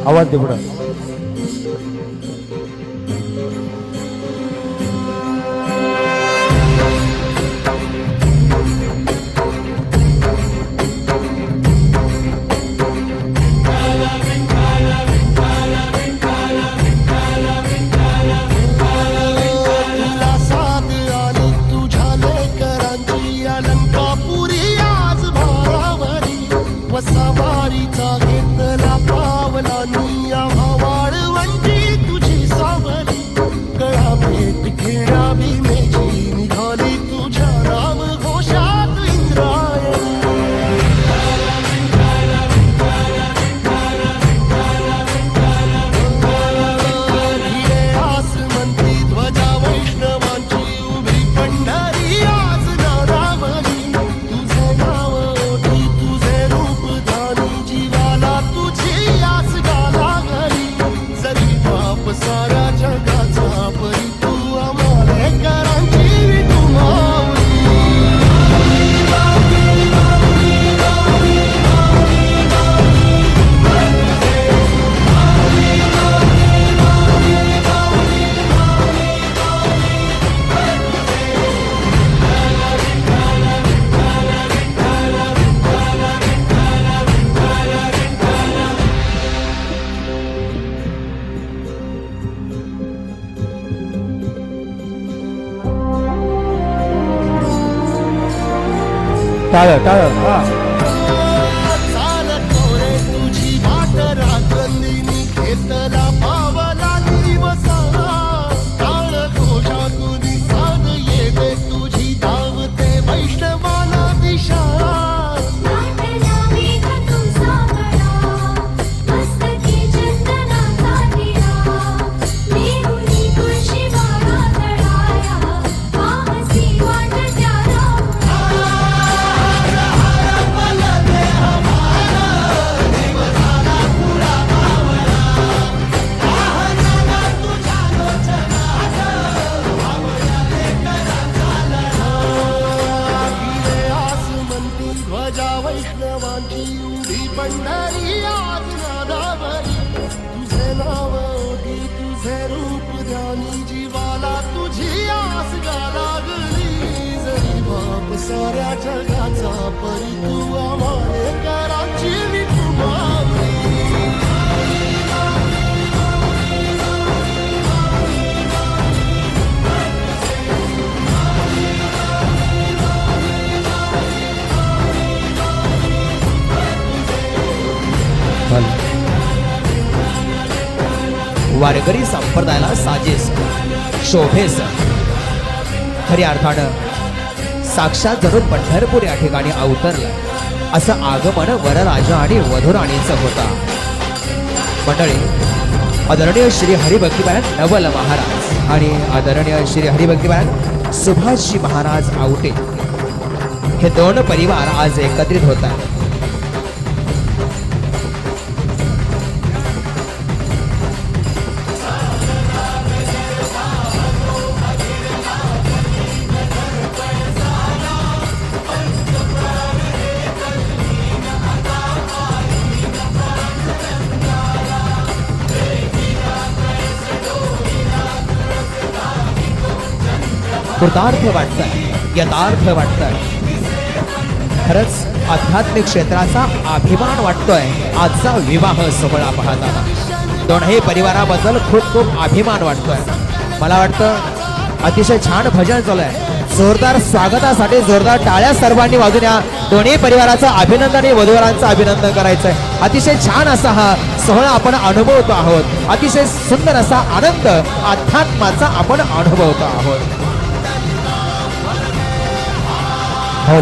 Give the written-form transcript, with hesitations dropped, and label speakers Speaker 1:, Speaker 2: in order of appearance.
Speaker 1: आवाज दे पुढं.
Speaker 2: सवारीचा घेतला पावला निया वाळवंटी तुझी सावली कळा भेट घेणा भीमेची निघाली तुझ्या राम घोषात इंद्रायणी हिरे आसमंती ध्वजा वैष्णवांची उभी पंढरी आज नारावली तुझे नाव ओठी तुझे रूप जीवाला तुझी आस गाला घरी जरी बाप सारा जगाचा परी तू आम्हाला करांची तू
Speaker 1: टाळ टाळ. हा
Speaker 2: चालत रे तुझी वाट राखंदिनी घेतला पावला दिवसा टाळ घोषातून साध येते तुझी धावते वैष्णवाला दिशा वैष्णवांची उभी पंढरी आज नादावरी तुझे नाव ओठी तुझे रूप ध्यानी जीवाला तुझी आस गा लागली जरी बाप साऱ्या जगाचा परी तू आम्हाला करांची मी तू मावली
Speaker 3: वारकरी संप्रदायाला साजेस शोभेस खऱ्या अर्थानं साक्षात जणू पंढरपूर या ठिकाणी अवतरलं असं आगमन वरराजा आणि वधूराणीचं होता. मंडळी, आदरणीय श्री हरिभक्तीपरायण नवल महाराज आणि आदरणीय श्री हरिभक्तीपरायण सुभाषजी महाराज आवटे हे दोन परिवार आज एकत्रित होत आहेत. कृतार्थ वाटतंय, यथार्थ वाटतंय. खरंच आध्यात्मिक क्षेत्राचा अभिमान वाटतोय आजचा विवाह सोहळा पाहताना. दोन्ही परिवाराबद्दल खूप खूप अभिमान वाटतोय. मला वाटतं अतिशय छान भजन चालूय. जोरदार स्वागतासाठी जोरदार टाळ्या सर्वांनी वाजून या दोन्ही परिवाराचं अभिनंदन आणि वधूवरांचं अभिनंदन करायचंय. अतिशय छान असा हा सोहळा आपण अनुभवतो आहोत. अतिशय सुंदर असा आनंद अध्यात्माचा आपण अनुभवतो आहोत.
Speaker 1: हो